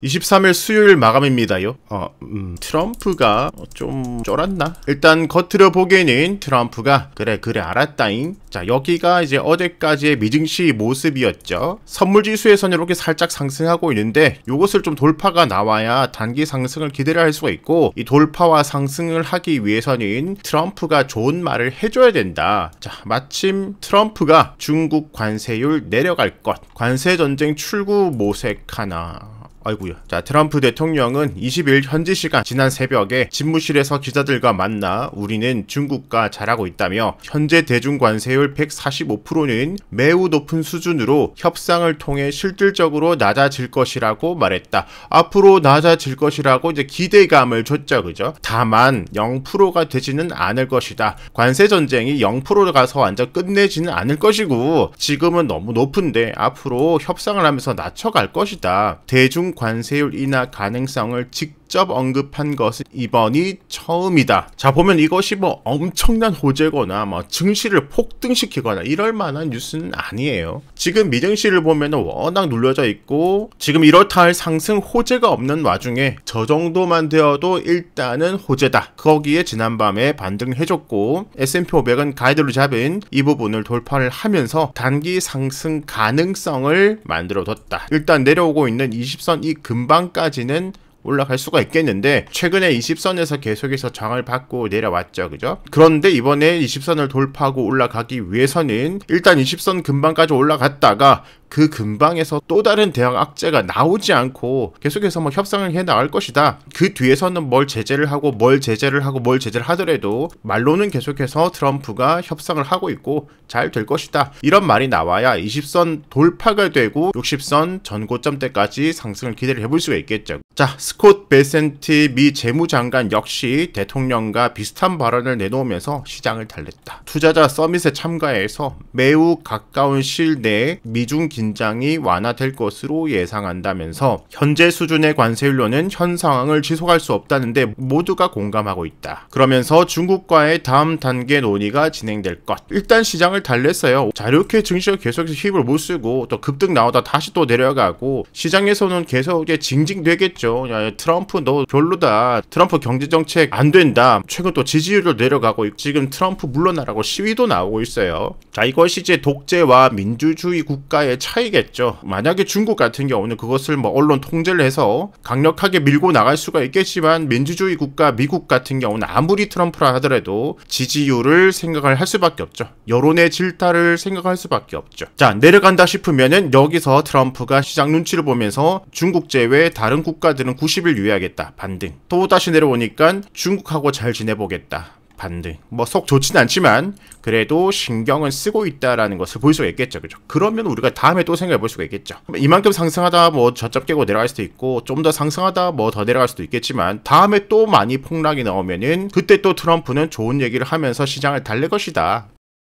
23일 수요일 마감입니다요. 트럼프가 좀 쫄았나? 일단 겉으로 보기에는 트럼프가 그래 알았다잉. 자, 여기가 이제 어제까지의 미증시 모습이었죠. 선물지수에서는 이렇게 살짝 상승하고 있는데 요것을 좀 돌파가 나와야 단기 상승을 기대를 할 수가 있고, 이 돌파와 상승을 하기 위해서는 트럼프가 좋은 말을 해줘야 된다. 자, 마침 트럼프가 중국 관세율 내려갈 것, 관세전쟁 출구 모색하나. 아이고야. 자, 트럼프 대통령은 20일 현지 시간 지난 새벽에 집무실에서 기자들과 만나 우리는 중국과 잘하고 있다며 현재 대중 관세율 145%는 매우 높은 수준으로 협상을 통해 실질적으로 낮아질 것이라고 말했다. 앞으로 낮아질 것이라고 이제 기대감을 줬죠. 그죠? 다만 0%가 되지는 않을 것이다. 관세 전쟁이 0%로 가서 완전 끝내지는 않을 것이고, 지금은 너무 높은데 앞으로 협상을 하면서 낮춰갈 것이다. 대중 관세율 인하 가능성을 직접 언급한 것은 이번이 처음이다. 자, 보면 이것이 뭐 엄청난 호재거나 뭐 증시를 폭등시키거나 이럴 만한 뉴스는 아니에요. 지금 미증시를 보면 워낙 눌려져 있고, 지금 이렇다 할 상승 호재가 없는 와중에 저 정도만 되어도 일단은 호재다. 거기에 지난밤에 반등해줬고, S&P 500은 가이드로 잡은 이 부분을 돌파를 하면서 단기 상승 가능성을 만들어뒀다. 일단 내려오고 있는 20선 이 근방까지는 올라갈 수가 있겠는데, 최근에 20선에서 계속해서 저항을 받고 내려왔죠. 그죠? 그런데 이번에 20선을 돌파하고 올라가기 위해서는 일단 20선 근방까지 올라갔다가 그 근방에서 또 다른 대형 악재가 나오지 않고 계속해서 뭐 협상을 해 나갈 것이다. 그 뒤에서는 뭘 제재를 하고 뭘 제재를 하더라도 말로는 계속해서 트럼프가 협상을 하고 있고 잘 될 것이다. 이런 말이 나와야 20선 돌파가 되고 60선 전고점대까지 상승을 기대를 해볼 수가 있겠죠. 자, 스콧 베센트 미 재무장관 역시 대통령과 비슷한 발언을 내놓으면서 시장을 달랬다. 투자자 서밋에 참가해서 매우 가까운 시일 내에 미중 긴장이 완화될 것으로 예상한다면서 현재 수준의 관세율로는 현 상황을 지속할 수 없다는데 모두가 공감하고 있다. 그러면서 중국과의 다음 단계 논의가 진행될 것. 일단 시장을 달랬어요. 자, 이렇게 증시가 계속해서 힘을 못 쓰고 또 급등 나오다 다시 또 내려가고, 시장에서는 계속 이제 징징대겠죠. 야, 트럼프 너 별로다. 트럼프 경제정책 안 된다. 최근 또 지지율도 내려가고 지금 트럼프 물러나라고 시위도 나오고 있어요. 자, 이것이 이제 독재와 민주주의 국가의 차이겠죠. 만약에 중국 같은 경우는 그것을 뭐 언론 통제를 해서 강력하게 밀고 나갈 수가 있겠지만, 민주주의 국가 미국 같은 경우는 아무리 트럼프라 하더라도 지지율을 생각을 할 수밖에 없죠. 여론의 질타를 생각할 수밖에 없죠. 자, 내려간다 싶으면은 여기서 트럼프가 시장 눈치를 보면서 중국 제외 다른 국가들은 90일 유예하겠다. 반등. 또 다시 내려오니까 중국하고 잘 지내보겠다. 반등. 뭐 속 좋진 않지만 그래도 신경은 쓰고 있다라는 것을 볼 수가 있겠죠. 그죠? 그러면 우리가 다음에 또 생각해 볼 수가 있겠죠. 이만큼 상승하다 뭐 저점 깨고 내려갈 수도 있고, 좀 더 상승하다 뭐 더 내려갈 수도 있겠지만, 다음에 또 많이 폭락이 나오면은 그때 또 트럼프는 좋은 얘기를 하면서 시장을 달랠 것이다.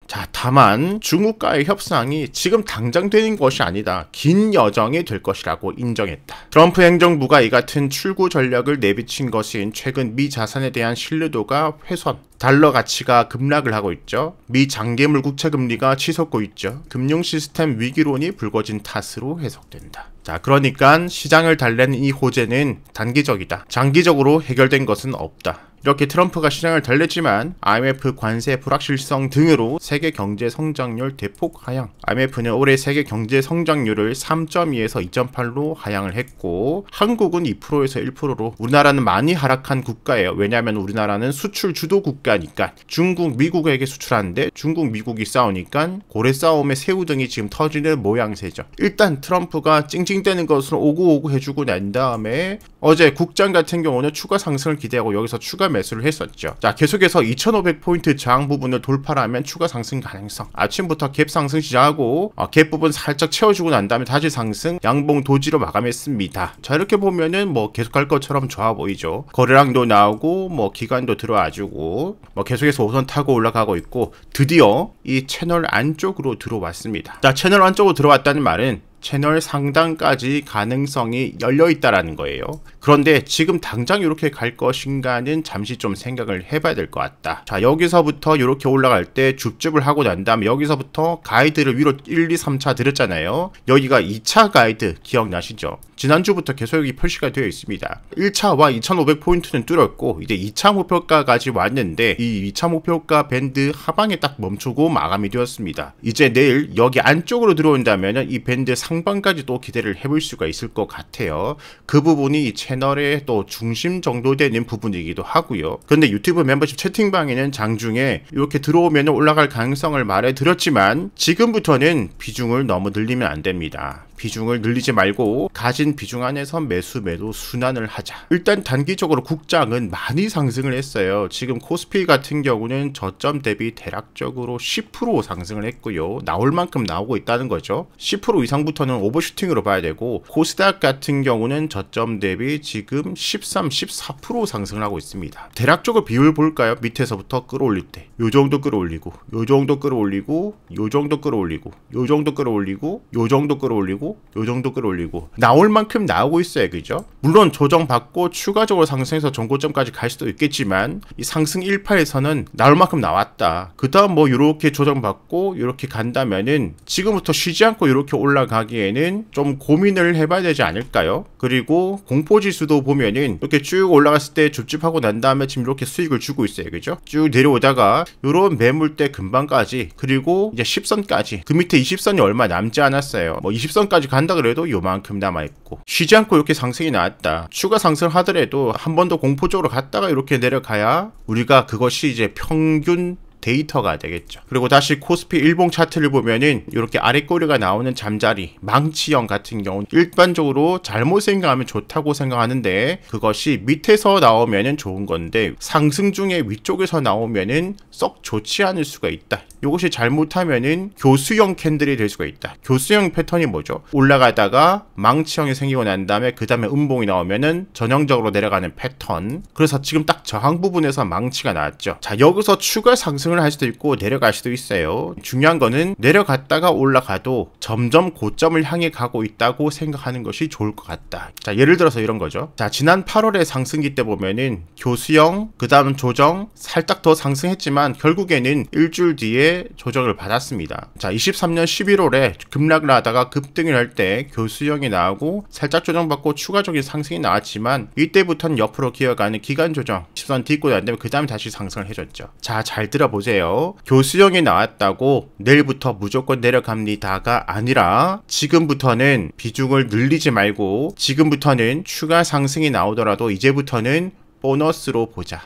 자, 다만 중국과의 협상이 지금 당장 되는 것이 아니다. 긴 여정이 될 것이라고 인정했다. 트럼프 행정부가 이 같은 출구 전략을 내비친 것은 최근 미 자산에 대한 신뢰도가 훼손, 달러 가치가 급락을 하고 있죠. 미 장기물 국채 금리가 치솟고 있죠. 금융 시스템 위기론이 불거진 탓으로 해석된다. 자, 그러니까 시장을 달래는 이 호재는 단기적이다. 장기적으로 해결된 것은 없다. 이렇게 트럼프가 시장을 달랬지만 IMF 관세 불확실성 등으로 세계 경제 성장률 대폭 하향. IMF는 올해 세계 경제 성장률을 3.2에서 2.8로 하향을 했고, 한국은 2%에서 1%로 우리나라는 많이 하락한 국가예요. 왜냐하면 우리나라는 수출 주도 국가니까. 중국, 미국에게 수출하는데 중국, 미국이 싸우니까 고래 싸움에 새우 등이 지금 터지는 모양새죠. 일단 트럼프가 찡찡대는 것으로 오구오구 해주고 난 다음에 어제 국장 같은 경우는 추가 상승을 기대하고 여기서 추가 매수를 했었죠. 자, 계속해서 2500포인트 저항 부분을 돌파하면 추가 상승 가능성. 아침부터 갭 상승 시작하고 갭 부분 살짝 채워주고 난 다음에 다시 상승, 양봉 도지로 마감했습니다. 자, 이렇게 보면은 뭐 계속할 것처럼 좋아 보이죠. 거래량도 나오고 뭐 기관도 들어와주고 뭐 계속해서 5선 타고 올라가고 있고, 드디어 이 채널 안쪽으로 들어왔습니다. 자, 채널 안쪽으로 들어왔다는 말은 채널 상단까지 가능성이 열려 있다라는 거예요. 그런데 지금 당장 이렇게 갈 것인가는 잠시 좀 생각을 해봐야 될 것 같다. 자, 여기서부터 이렇게 올라갈 때 줍줍을 하고 난 다음에 여기서부터 가이드를 위로 1, 2, 3차 들었잖아요. 여기가 2차 가이드 기억나시죠? 지난주부터 계속 여기 표시가 되어 있습니다. 1차와 2500포인트는 뚫었고 이제 2차 목표가까지 왔는데 이 2차 목표가 밴드 하방에 딱 멈추고 마감이 되었습니다. 이제 내일 여기 안쪽으로 들어온다면 이 밴드 상방까지 또 기대를 해볼 수가 있을 것 같아요. 그 부분이 이 채널의 또 중심 정도 되는 부분이기도 하고요. 그런데 유튜브 멤버십 채팅방에는 장중에 이렇게 들어오면 올라갈 가능성을 말해드렸지만 지금부터는 비중을 너무 늘리면 안 됩니다. 비중을 늘리지 말고 가진 비중 안에서 매수 매도 순환을 하자. 일단 단기적으로 국장은 많이 상승을 했어요. 지금 코스피 같은 경우는 저점 대비 대략적으로 10% 상승을 했고요. 나올 만큼 나오고 있다는 거죠. 10% 이상부터는 오버슈팅으로 봐야 되고 코스닥 같은 경우는 저점 대비 지금 13, 14% 상승을 하고 있습니다. 대략적으로 비율 볼까요? 밑에서부터 끌어올릴 때 요 정도 끌어올리고 요 정도 끌어올리고 요 정도 끌어올리고 요 정도 끌어올리고 요 정도 끌어올리고 요 정도 끌어올리고 나올 만큼 나오고 있어요. 그죠? 물론 조정받고 추가적으로 상승해서 전고점까지 갈 수도 있겠지만 이 상승 1파에서는 나올 만큼 나왔다. 그 다음 뭐 이렇게 조정받고 이렇게 간다면은 지금부터 쉬지 않고 이렇게 올라가기에는 좀 고민을 해봐야 되지 않을까요? 그리고 공포지수도 보면은 이렇게 쭉 올라갔을 때 줍줍하고 난 다음에 지금 이렇게 수익을 주고 있어요. 그죠? 쭉 내려오다가 이런 매물대 근방까지 그리고 이제 10선까지 그 밑에 20선이 얼마 남지 않았어요. 뭐 20선까지 간다 그래도 요만큼 남아있고 쉬지 않고 이렇게 상승이 나왔다. 추가 상승을 하더라도 한 번 더 공포적으로 갔다가 이렇게 내려가야 우리가 그것이 이제 평균 데이터가 되겠죠. 그리고 다시 코스피 일봉 차트를 보면은 이렇게 아래 꼬리가 나오는 잠자리 망치형 같은 경우는 일반적으로 잘못 생각하면 좋다고 생각하는데 그것이 밑에서 나오면은 좋은 건데 상승 중에 위쪽에서 나오면은 썩 좋지 않을 수가 있다. 이것이 잘못하면은 교수형 캔들이 될 수가 있다. 교수형 패턴이 뭐죠? 올라가다가 망치형이 생기고 난 다음에 그 다음에 음봉이 나오면은 전형적으로 내려가는 패턴. 그래서 지금 딱 저항 부분에서 망치가 나왔죠. 자, 여기서 추가 상승을 할 수도 있고 내려갈 수도 있어요. 중요한 거는 내려갔다가 올라가도 점점 고점을 향해 가고 있다고 생각하는 것이 좋을 것 같다. 자, 예를 들어서 이런 거죠. 자, 지난 8월에 상승기 때 보면은 교수형, 그 다음 조정 살짝 더 상승했지만 결국에는 일주일 뒤에 조정을 받았습니다. 자, 23년 11월에 급락을 하다가 급등을 할 때 교수형이 나오고 살짝 조정받고 추가적인 상승이 나왔지만 이때부터는 옆으로 기어가는 기간 조정 10선 딛고 난 다음에 그 다음에 다시 상승을 해줬죠. 자, 잘 들어보세요. 교수형이 나왔다고 내일부터 무조건 내려갑니다가 아니라 지금부터는 비중을 늘리지 말고 지금부터는 추가 상승이 나오더라도 이제부터는 보너스로 보자.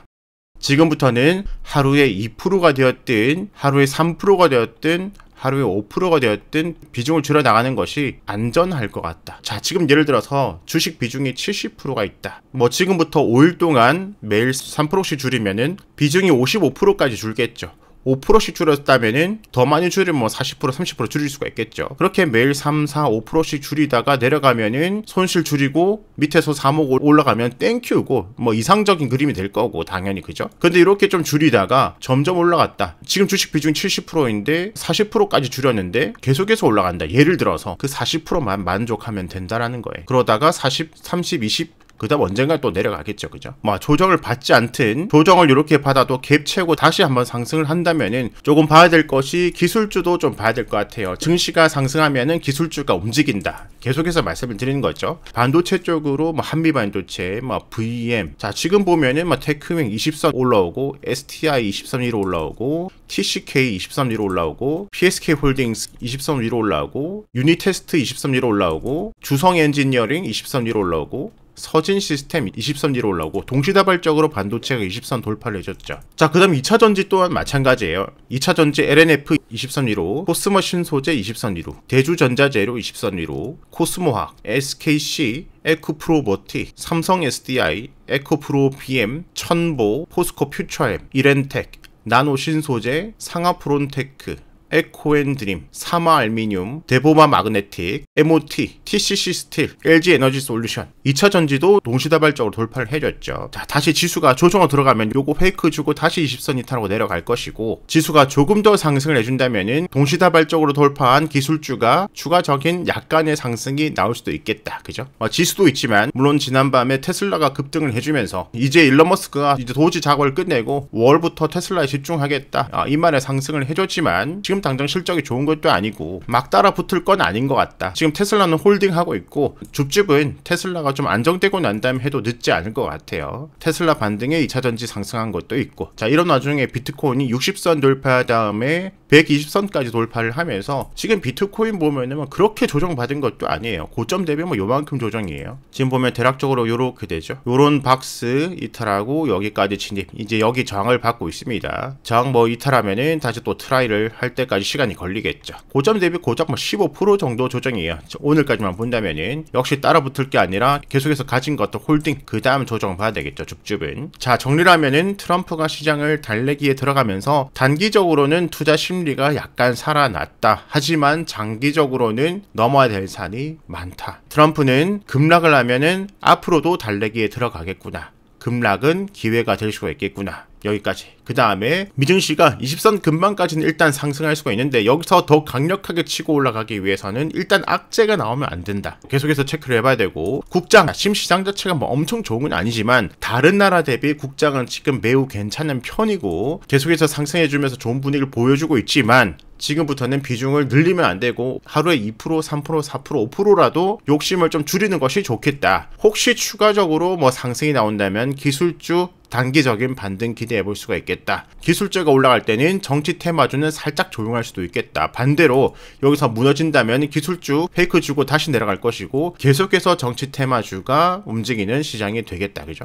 지금부터는 하루에 2%가 되었든 하루에 3%가 되었든 하루에 5%가 되었든 비중을 줄여나가는 것이 안전할 것 같다. 자, 지금 예를 들어서 주식 비중이 70%가 있다. 뭐 지금부터 5일 동안 매일 3%씩 줄이면은 비중이 55%까지 줄겠죠. 5%씩 줄였다면은 더 많이 줄이면 뭐 40%, 30% 줄일 수가 있겠죠. 그렇게 매일 3, 4, 5%씩 줄이다가 내려가면은 손실 줄이고 밑에서 3억 올라가면 땡큐고 뭐 이상적인 그림이 될 거고 당연히 그죠? 근데 이렇게 좀 줄이다가 점점 올라갔다. 지금 주식 비중이 70%인데 40%까지 줄였는데 계속해서 올라간다. 예를 들어서 그 40%만 만족하면 된다라는 거예요. 그러다가 40, 30, 20 그 다음 언젠가 또 내려가겠죠. 그죠? 뭐 조정을 받지 않든 조정을 이렇게 받아도 갭 채고 다시 한번 상승을 한다면은 조금 봐야 될 것이 기술주도 좀 봐야 될 것 같아요. 증시가 상승하면은 기술주가 움직인다. 계속해서 말씀을 드리는 거죠. 반도체 쪽으로 뭐 한미반도체, 뭐 VM. 자, 지금 보면은 뭐 테크윙 20선 올라오고 STI 20선 위로 올라오고 TCK 20선 위로 올라오고 PSK 홀딩스 20선 위로 올라오고 유니테스트 20선 위로 올라오고 주성 엔지니어링 20선 위로 올라오고 서진 시스템 20선 위로 올라오고 동시다발적으로 반도체가 20선 돌파를 해줬죠. 자, 그 다음 2차전지 또한 마찬가지예요. 2차전지 LNF 20선 위로, 코스모 신소재 20선 위로, 대주전자재료 20선 위로, 코스모학, SKC, 에코프로버티, 삼성 SDI, 에코프로 BM, 천보, 포스코 퓨처엠, 이렌텍, 나노신소재, 상하프론테크, 에코앤드림, 사마알미늄, 데보마 마그네틱, MOT, TCC 스틸, LG 에너지 솔루션 2차 전지도 동시다발적으로 돌파를 해줬죠. 자, 다시 지수가 조정으로 들어가면 요거 페이크 주고 다시 20선 이탈하고 내려갈 것이고, 지수가 조금 더 상승을 해준다면은 동시다발적으로 돌파한 기술주가 추가적인 약간의 상승이 나올 수도 있겠다. 그죠? 지수도 있지만 물론 지난밤에 테슬라가 급등을 해주면서 이제 일론 머스크가 이제 도지 작업을 끝내고 5월부터 테슬라에 집중하겠다, 이 말에 상승을 해줬지만 지금 당장 실적이 좋은 것도 아니고 막 따라 붙을 건 아닌 것 같다. 지금 테슬라는 홀딩하고 있고 줍줍은 테슬라가 좀 안정되고 난 다음에 해도 늦지 않을 것 같아요. 테슬라 반등에 2차전지 상승한 것도 있고, 자, 이런 와중에 비트코인이 60선 돌파 다음에 120선까지 돌파를 하면서 지금 비트코인 보면은 그렇게 조정받은 것도 아니에요. 고점 대비 요만큼 조정이에요. 지금 보면 대략적으로 요렇게 되죠. 요런 박스 이탈하고 여기까지 진입, 이제 여기 저항을 받고 있습니다. 저항 이탈하면은 다시 또 트라이를 할 때까지 시간이 걸리겠죠. 고점 대비 고작 15% 정도 조정이에요. 오늘까지만 본다면은 역시 따라붙을 게 아니라 계속해서 가진 것도 홀딩, 그 다음 조정 봐야 되겠죠. 줍줍은. 자, 정리를 하면은 트럼프가 시장을 달래기에 들어가면서 단기적으로는 투자 심리가 약간 살아났다. 하지만 장기적으로는 넘어야 될 산이 많다. 트럼프는 급락을 하면은 앞으로도 달래기에 들어가겠구나. 급락은 기회가 될 수가 있겠구나. 여기까지. 그 다음에 미증시가 20선 근방까지는 일단 상승할 수가 있는데 여기서 더 강력하게 치고 올라가기 위해서는 일단 악재가 나오면 안 된다. 계속해서 체크를 해봐야 되고, 국장, 지금 시장 자체가 엄청 좋은 건 아니지만 다른 나라 대비 국장은 지금 매우 괜찮은 편이고 계속해서 상승해주면서 좋은 분위기를 보여주고 있지만 지금부터는 비중을 늘리면 안 되고 하루에 2%, 3%, 4%, 5%라도 욕심을 좀 줄이는 것이 좋겠다. 혹시 추가적으로 상승이 나온다면 기술주 단기적인 반등 기대해 볼 수가 있겠다. 기술주가 올라갈 때는 정치 테마주는 살짝 조용할 수도 있겠다. 반대로 여기서 무너진다면 기술주 페이크 주고 다시 내려갈 것이고 계속해서 정치 테마주가 움직이는 시장이 되겠다. 그죠?